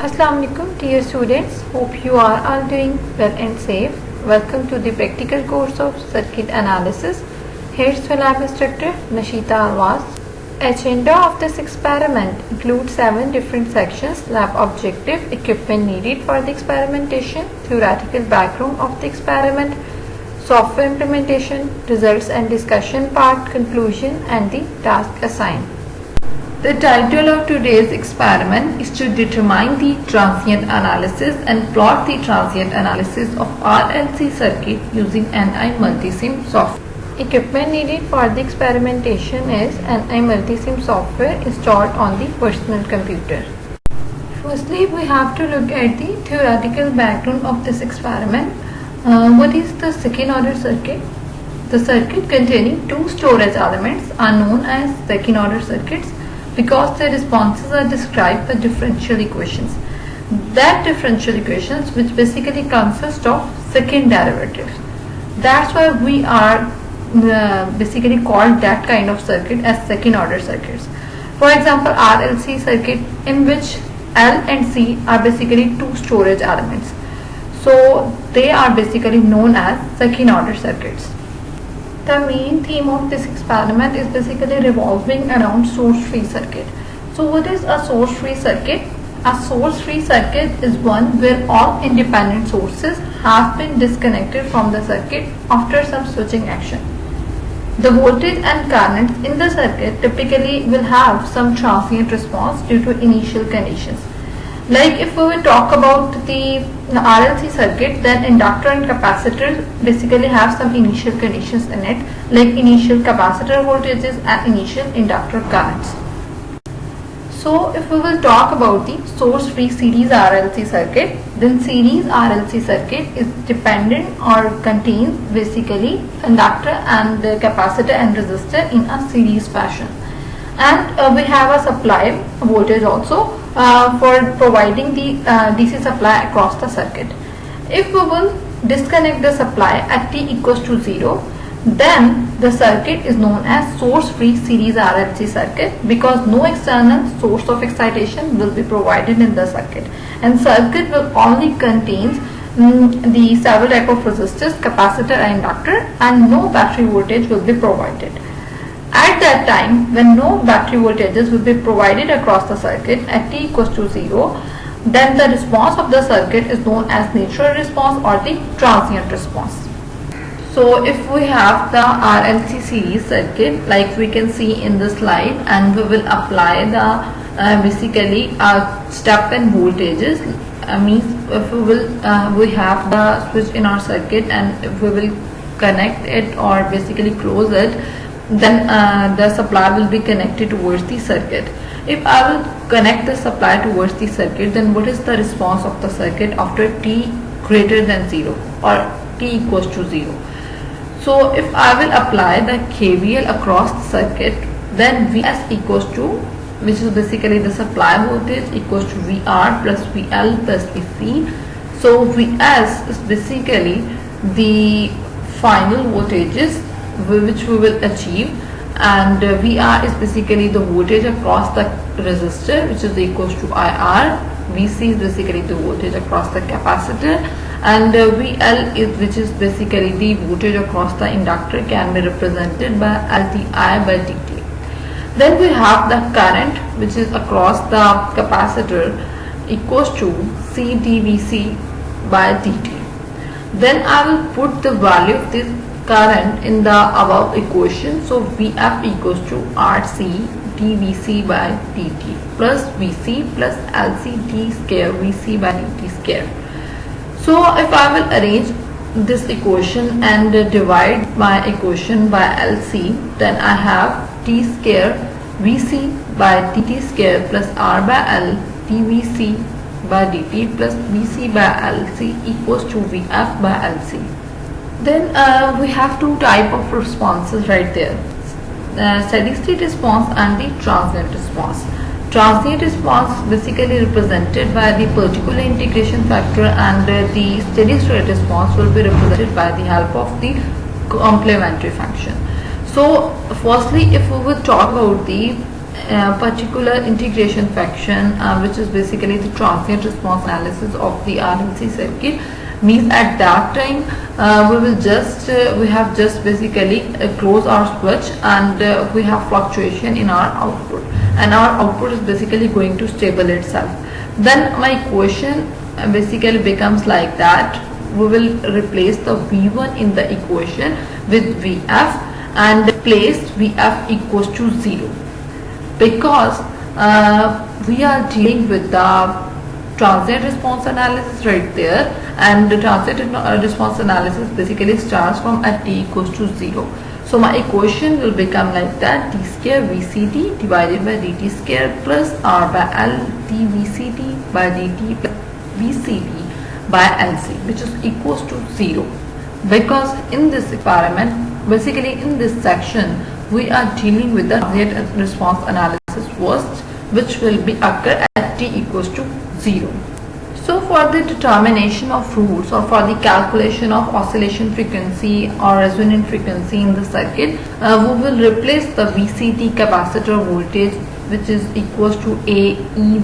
Assalamu alaikum dear students, hope you are all doing well and safe. Welcome to the practical course of circuit analysis. Here's your lab instructor Nashita Alwas. Agenda of this experiment includes 7 different sections: lab objective, equipment needed for the experimentation, theoretical background of the experiment, software implementation, results and discussion part, conclusion and the task assigned. The title of today's experiment is to determine the transient analysis and plot the transient analysis of RLC circuit using NI Multisim software. Equipment needed for the experimentation is NI Multisim software installed on the personal computer. Firstly, we have to look at the theoretical background of this experiment. What is the second order circuit? The circuit containing 2 storage elements are known as second order circuits because their responses are described by differential equations. That differential equations which basically consist of second derivatives. That's why we are basically called that kind of circuit as second order circuits. For example, RLC circuit in which L and C are basically 2 storage elements. So they are basically known as second order circuits. The main theme of this experiment is basically revolving around source-free circuit. So what is a source-free circuit? A source-free circuit is one where all independent sources have been disconnected from the circuit after some switching action. The voltage and current in the circuit typically will have some transient response due to initial conditions. Like if we will talk about the RLC circuit, then inductor and capacitor basically have some initial conditions in it, like initial capacitor voltages and initial inductor currents. So if we will talk about the source-free series RLC circuit, then series RLC circuit is dependent or contains basically inductor and the capacitor and resistor in a series fashion. And we have a supply voltage also for providing the DC supply across the circuit. If we will disconnect the supply at t equals to 0, then the circuit is known as source-free series RLC circuit because no external source of excitation will be provided in the circuit, and circuit will only contains the several type of resistors, capacitor and inductor, and no battery voltage will be provided. At that time, when no battery voltages will be provided across the circuit at t equals to 0, then the response of the circuit is known as natural response or the transient response. So if we have the RLC series circuit like we can see in the slide, and we will apply the basically step and voltages, means if we will we have the switch in our circuit and if we will connect it or basically close it, then the supply will be connected towards the circuit. If I will connect the supply towards the circuit, then what is the response of the circuit after t greater than 0 or t equals to 0? So if I will apply the KVL across the circuit, then Vs equals to, which is basically the supply voltage, equals to VR plus VL plus VC. So Vs is basically the final voltages which we will achieve, and VR is basically the voltage across the resistor, which is equals to IR. VC is basically the voltage across the capacitor, and VL is, which is basically the voltage across the inductor, can be represented by LTI by dt. Then we have the current which is across the capacitor equals to CdVc by dt. Then I will put the value of this current in the above equation. So Vf equals to RC dVc by dt plus Vc plus LC d square Vc by dt square. So if I will arrange this equation and divide my equation by LC, then I have t square Vc by dt square plus R by L dVc by dt plus Vc by LC equals to Vf by LC. Then we have 2 type of responses right there, steady state response and the transient response. Transient response basically represented by the particular integration factor, and the steady state response will be represented by the help of the complementary function. So firstly, if we will talk about the particular integration function, which is basically the transient response analysis of the RLC circuit, means at that time we have just basically close our switch, and we have fluctuation in our output, and our output is basically going to stable itself. Then my equation basically becomes like that. We will replace the V1 in the equation with Vf and place Vf equals to 0, because we are dealing with the transient response analysis right there, and the transient response analysis basically starts from at t equals to 0. So my equation will become like that: t square Vct divided by dt square plus r by L d Vct by dt plus Vct by Lc, which is equals to 0. Because in this experiment, basically in this section, we are dealing with the transient response analysis first, which will be occur at t equals to 0. So for the determination of roots, or for the calculation of oscillation frequency or resonant frequency in the circuit, we will replace the Vct capacitor voltage, which is equals to A e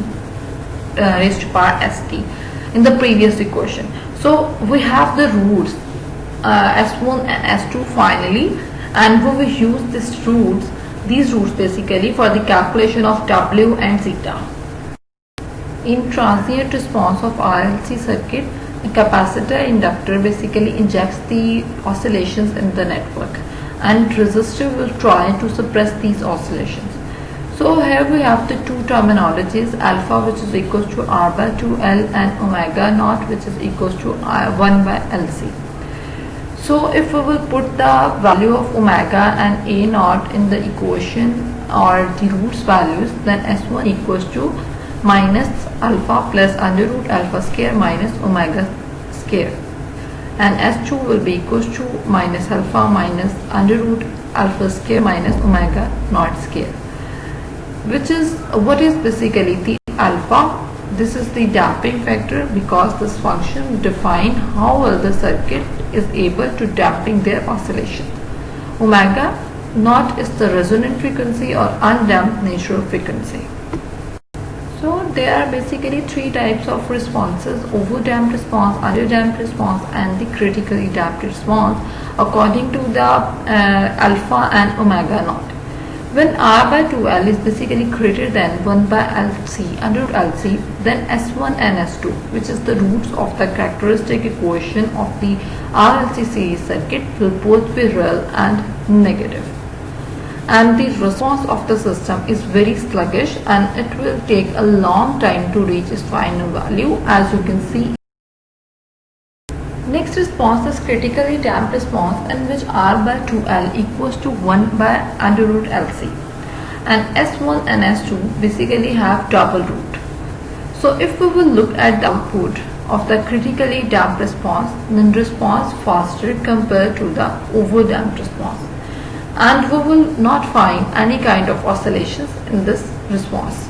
raised to power st in the previous equation. So we have the roots S1 and S2 finally, and we will use these roots basically for the calculation of W and zeta. In transient response of RLC circuit, a capacitor inductor basically injects the oscillations in the network, and resistor will try to suppress these oscillations. So here we have the two terminologies: alpha, which is equals to R by 2L, and omega naught, which is equals to 1 by LC. So if we will put the value of omega and A naught in the equation, or the roots values, then S1 equals to minus alpha plus under root alpha square minus omega square, and S2 will be equals to minus alpha minus under root alpha square minus omega naught square, which is what is basically the alpha. This is the damping factor, because this function defines how well the circuit is able to damping their oscillation. Omega naught is the resonant frequency or undamped natural frequency. So there are basically three types of responses: overdamped response, underdamped response, and the critically damped response, according to the alpha and omega naught. When R by 2L is basically greater than 1 by LC under LC, then S1 and S2, which is the roots of the characteristic equation of the RLC series circuit, will both be real and negative. And the response of the system is very sluggish, and it will take a long time to reach its final value, as you can see. Next response is critically damped response, in which R by 2L equals to 1 by under root LC, and S1 and S2 basically have double root. So if we will look at the output of the critically damped response, then response faster compared to the overdamped response, and we will not find any kind of oscillations in this response.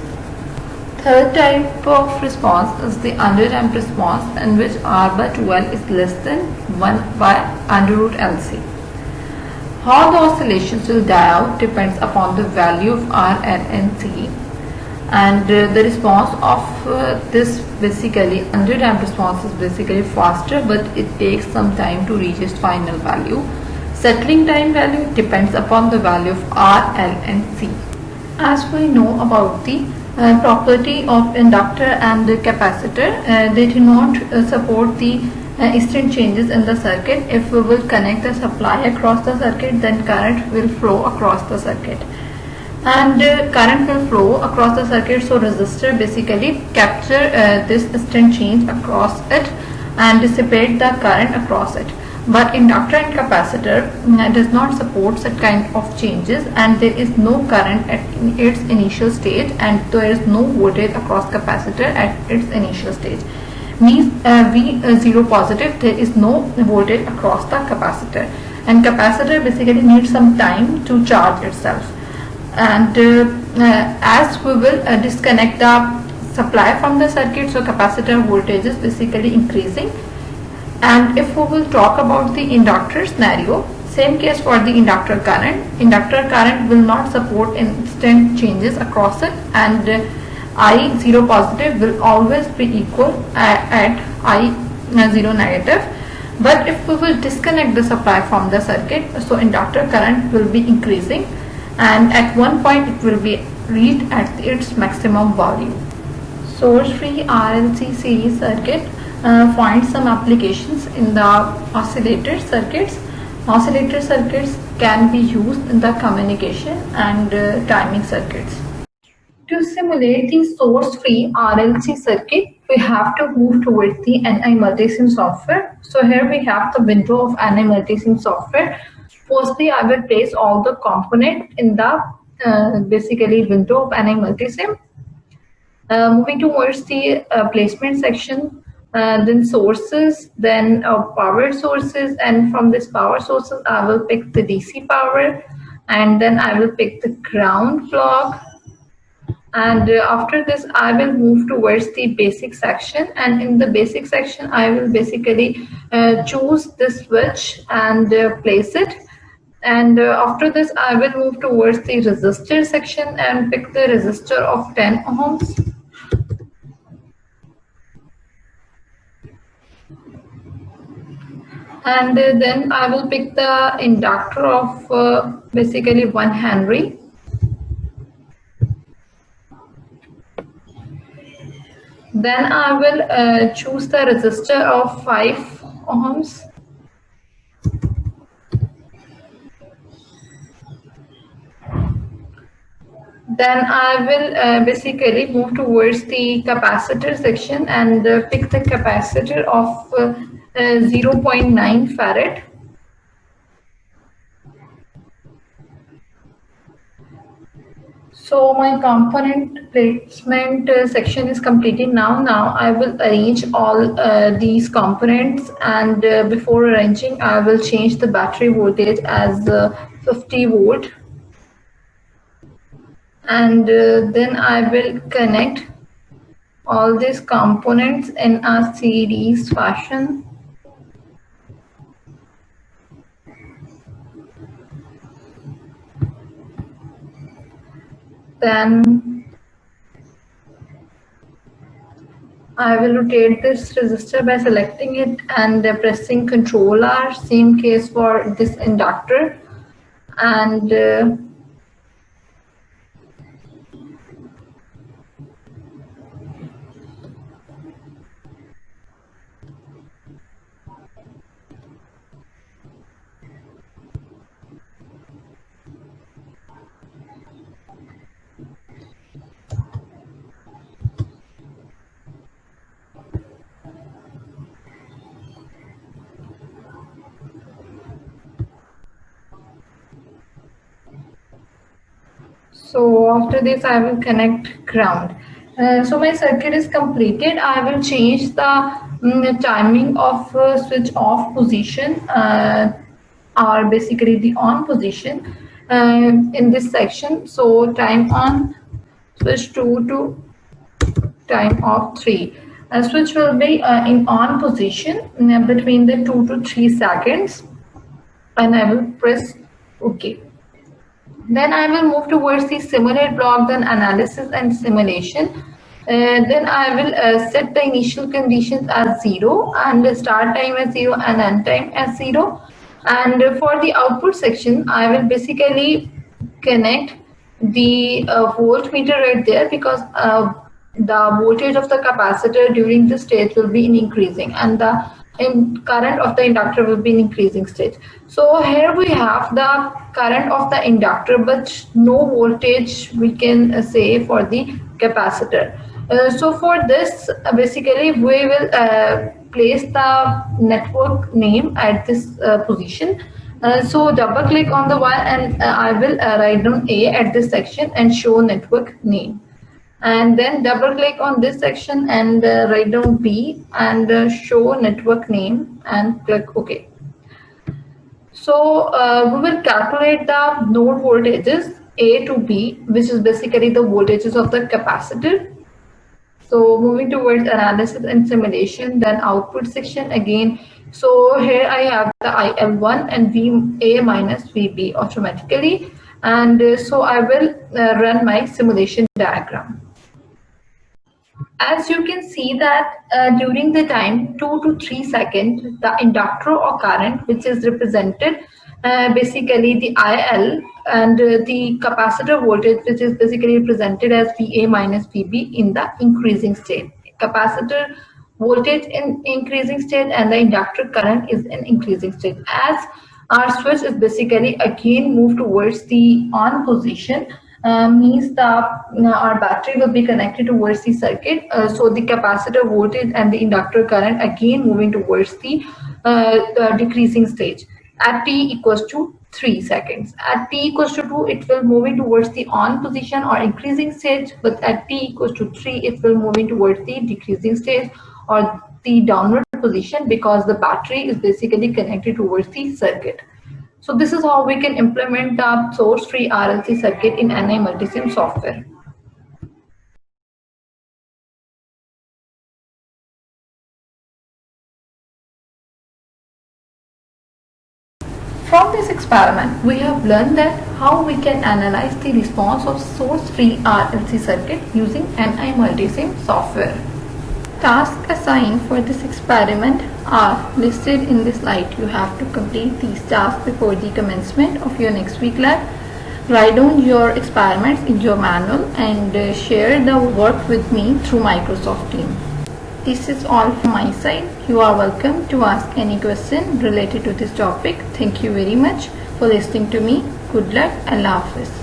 Third type of response is the underdamped response, in which R by 2L is less than 1 by under root LC. How the oscillations will die out depends upon the value of R, L and C, and the response of this basically underdamped response is basically faster, but it takes some time to reach its final value. Settling time value depends upon the value of R, L and C. As we know about the property of inductor and the capacitor, they do not support the instant changes in the circuit. If we will connect the supply across the circuit, then current will flow across the circuit, and current will flow across the circuit, so resistor basically capture this instant change across it and dissipate the current across it. But inductor and capacitor does not support such kind of changes, and there is no current at its initial stage, and there is no voltage across capacitor at its initial stage. Means V0 positive, there is no voltage across the capacitor, and capacitor basically needs some time to charge itself. And as we will disconnect the supply from the circuit, so capacitor voltage is basically increasing. And if we will talk about the inductor scenario, Same case for the inductor current. Inductor current will not support instant changes across it, and I0 positive will always be equal at I0 negative. But if we will disconnect the supply from the circuit, so inductor current will be increasing, and at one point it will be reached at its maximum value. Source-free RLC series circuit finds some applications in the oscillator circuits. Oscillator circuits can be used in the communication and timing circuits. To simulate the source-free RLC circuit, we have to move towards the NI Multisim software. So here we have the window of NI Multisim software. Firstly, I will place all the components in the basically window of NI Multisim. Moving towards the placement section, then sources, then power sources, and from this power sources I will pick the DC power, and then I will pick the ground block, and after this I will move towards the basic section, and in the basic section I will basically choose this switch and place it. And after this I will move towards the resistor section and pick the resistor of 10 ohms. And then I will pick the inductor of basically 1 Henry. Then I will choose the resistor of 5 ohms. Then I will basically move towards the capacitor section and pick the capacitor of 0.9 farad. So my component placement section is completed now. Now I will arrange all these components, and before arranging I will change the battery voltage as 50 volt, and then I will connect all these components in a series fashion. Then I will rotate this resistor by selecting it and pressing Ctrl R. Same case for this inductor, and so after this I will connect ground. So my circuit is completed. I will change the timing of switch off position or basically the on position in this section. So time on, switch 2 to time off 3. Switch will be in on position between the 2 to 3 seconds, and I will press OK. Then I will move towards the simulate block, then analysis and simulation. Then I will set the initial conditions as 0 and start time as 0 and end time as 0. And for the output section, I will basically connect the voltmeter right there, because the voltage of the capacitor during this stage will be increasing, and the current of the inductor will be in increasing stage. So here we have the current of the inductor, but no voltage we can say for the capacitor. So for this, basically we will place the network name at this position. So double click on the one, and I will write down A at this section and show network name. And then double click on this section and write down B and show network name and click OK. So we will calculate the node voltages A to B, which is basically the voltages of the capacitor. So moving towards analysis and simulation, then output section, again So here I have the IL1 and VA minus VB automatically, and so I will run my simulation diagram. As you can see that during the time 2 to 3 seconds, the inductor or current, which is represented basically the IL, and the capacitor voltage, which is basically represented as VA minus VB in the increasing state. Capacitor voltage in increasing state and the inductor current is in increasing state. As our switch is basically again moved towards the on position, means the our battery will be connected towards the circuit, so the capacitor voltage and the inductor current again moving towards the decreasing stage at t equals to 3 seconds. At t equals to 2, it will moving towards the on position or increasing stage, but at t equals to 3, it will moving towards the decreasing stage or the downward position, because the battery is basically connected towards the circuit. So this is how we can implement the source-free RLC circuit in NI Multisim software. From this experiment, we have learned that how we can analyze the response of source-free RLC circuit using NI Multisim software. Tasks assigned for this experiment are listed in this slide. You have to complete these tasks before the commencement of your next week lab. Write down your experiments in your manual and share the work with me through Microsoft Teams. This is all from my side. You are welcome to ask any question related to this topic. Thank you very much for listening to me. Good luck. Allah Hafiz.